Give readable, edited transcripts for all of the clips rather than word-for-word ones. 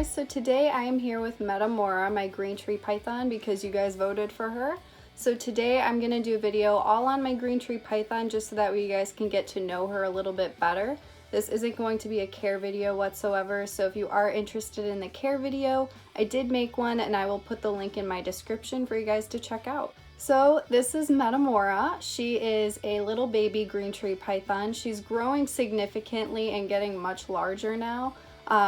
guys, so today I am here with Metamora, my green tree python, because you guys voted for her. So today I'm going to do a video all on my green tree python just so that way you guys can get to know her a little bit better. This isn't going to be a care video whatsoever, so if you are interested in the care video, I did make one and I will put the link in my description for you guys to check out. So this is Metamora. She is a little baby green tree python. She's growing significantly and getting much larger now.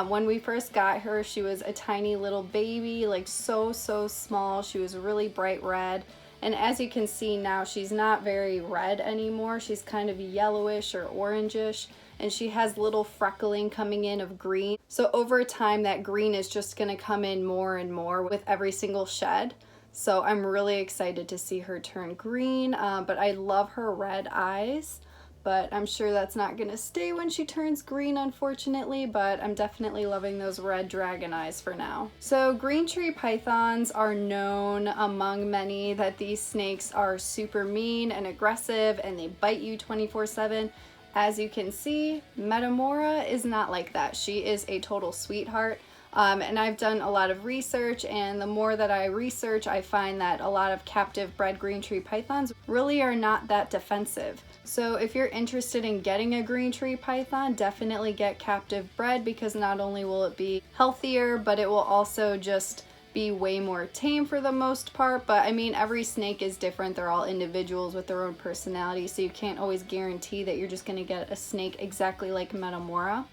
When we first got her, she was a tiny little baby, like so small. She was really bright red. And as you can see now, she's not very red anymore. She's kind of yellowish or orangish, and she has little freckling coming in of green. So over time, that green is just gonna come in more and more with every single shed. So I'm really excited to see her turn green, but I love her red eyes. But I'm sure that's not gonna stay when she turns green, unfortunately, but I'm definitely loving those red dragon eyes for now. So green tree pythons are known among many that these snakes are super mean and aggressive and they bite you 24/7. As you can see, Metamora is not like that. She is a total sweetheart. And I've done a lot of research, and the more that I research, I find that a lot of captive bred green tree pythons really are not that defensive. So if you're interested in getting a green tree python, definitely get captive bred, because not only will it be healthier, but it will also just be way more tame for the most part. But I mean, every snake is different. They're all individuals with their own personality, so you can't always guarantee that you're just gonna get a snake exactly like Metamora.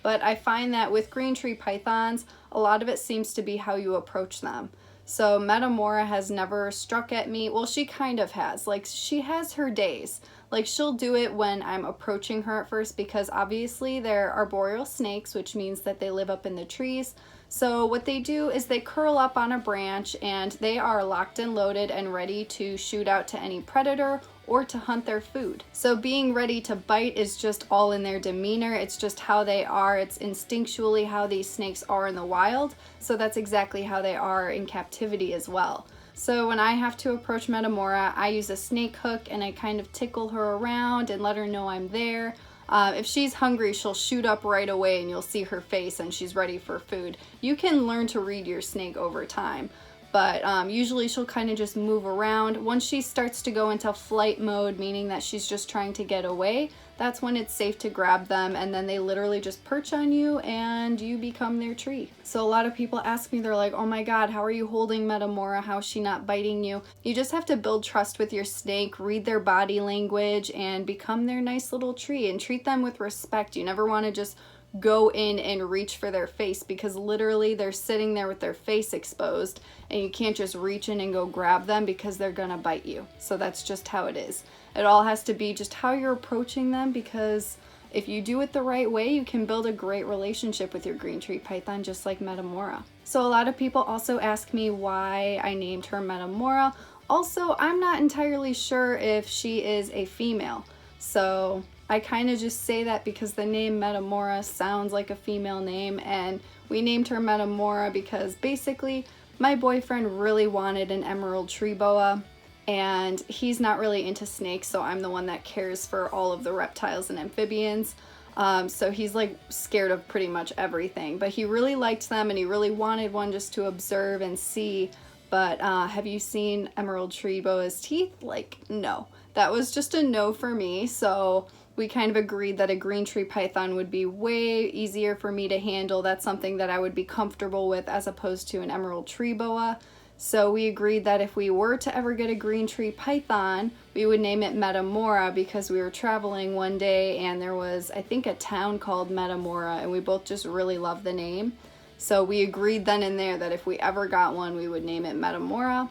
But I find that with green tree pythons, a lot of it seems to be how you approach them. So Metamora has never struck at me. Well, she kind of has. Like, she has her days. Like, she'll do it when I'm approaching her at first, because obviously they're arboreal snakes, which means that they live up in the trees. So what they do is they curl up on a branch and they are locked and loaded and ready to shoot out to any predator or to hunt their food. So being ready to bite is just all in their demeanor. It's just how they are. It's instinctually how these snakes are in the wild. So that's exactly how they are in captivity as well. So when I have to approach Metamora, I use a snake hook and I kind of tickle her around and let her know I'm there. If she's hungry, she'll shoot up right away and you'll see her face and she's ready for food. You can learn to read your snake over time, but usually she'll kind of just move around. Once she starts to go into flight mode, meaning that she's just trying to get away, that's when it's safe to grab them, and then they literally just perch on you and you become their treat. So a lot of people ask me, they're like, oh my god, how are you holding Metamora? How is she not biting you? You just have to build trust with your snake, read their body language, and become their nice little tree and treat them with respect. You never want to just go in and reach for their face, because literally they're sitting there with their face exposed and you can't just reach in and go grab them because they're gonna bite you. So that's just how it is. It all has to be just how you're approaching them, because if you do it the right way, you can build a great relationship with your green tree python, just like Metamora. So a lot of people also ask me why I named her Metamora. Also, I'm not entirely sure if she is a female. So I kind of just say that because the name Metamora sounds like a female name, and we named her Metamora because basically my boyfriend really wanted an emerald tree boa, and he's not really into snakes, so I'm the one that cares for all of the reptiles and amphibians. So he's like scared of pretty much everything, but he really liked them and he really wanted one just to observe and see. But have you seen emerald tree boa's teeth? Like, no. That was just a no for me. So we kind of agreed that a green tree python would be way easier for me to handle. That's something that I would be comfortable with as opposed to an emerald tree boa. So we agreed that if we were to ever get a green tree python, we would name it Metamora, because we were traveling one day and there was, I think, a town called Metamora, and we both just really loved the name. So we agreed then and there that if we ever got one, we would name it Metamora.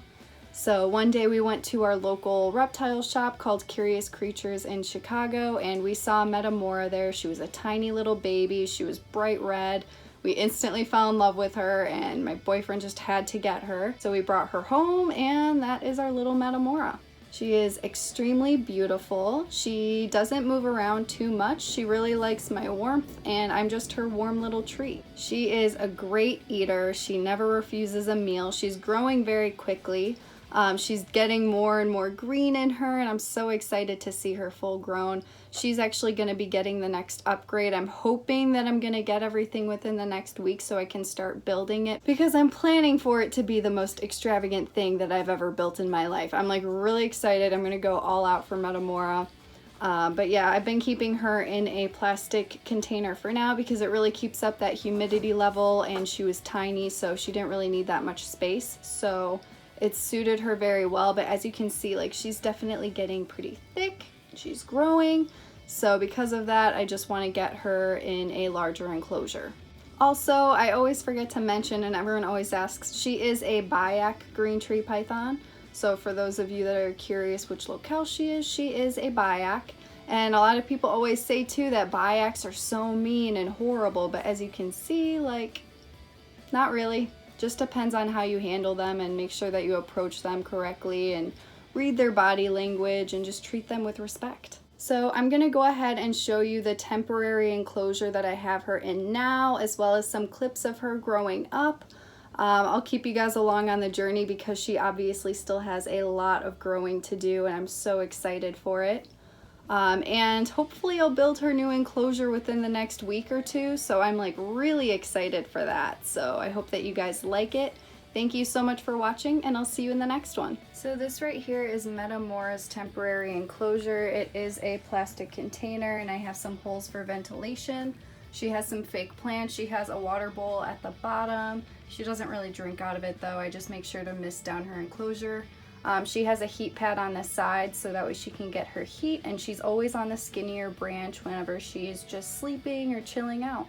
So one day we went to our local reptile shop called Curious Creatures in Chicago, and we saw Metamora there. She was a tiny little baby. She was bright red. We instantly fell in love with her, and my boyfriend just had to get her. So we brought her home, and that is our little Metamora. She is extremely beautiful. She doesn't move around too much. She really likes my warmth, and I'm just her warm little treat. She is a great eater. She never refuses a meal. She's growing very quickly. She's getting more and more green in her, and I'm so excited to see her full grown. She's actually going to be getting the next upgrade. I'm hoping that I'm going to get everything within the next week so I can start building it, because I'm planning for it to be the most extravagant thing that I've ever built in my life. I'm like really excited. I'm going to go all out for Metamora. But yeah, I've been keeping her in a plastic container for now because it really keeps up that humidity level, and she was tiny, so she didn't really need that much space. So it's suited her very well, but as you can see, like, she's definitely getting pretty thick. She's growing. So because of that, I just want to get her in a larger enclosure. Also, I always forget to mention, and everyone always asks, she is a Byac green tree python. So for those of you that are curious which locale she is a Byac. And a lot of people always say too that Byacs are so mean and horrible, but as you can see, like, not really. Just depends on how you handle them and make sure that you approach them correctly and read their body language and just treat them with respect. So I'm gonna go ahead and show you the temporary enclosure that I have her in now, as well as some clips of her growing up. I'll keep you guys along on the journey because she obviously still has a lot of growing to do, and I'm so excited for it. And hopefully I'll build her new enclosure within the next week or two, so I'm like really excited for that. So I hope that you guys like it. Thank you so much for watching, and I'll see you in the next one. So this right here is Metamora's temporary enclosure. It is a plastic container, and I have some holes for ventilation. She has some fake plants. She has a water bowl at the bottom. She doesn't really drink out of it though. I just make sure to mist down her enclosure. She has a heat pad on the side so that way she can get her heat, and she's always on the skinnier branch whenever she's just sleeping or chilling out.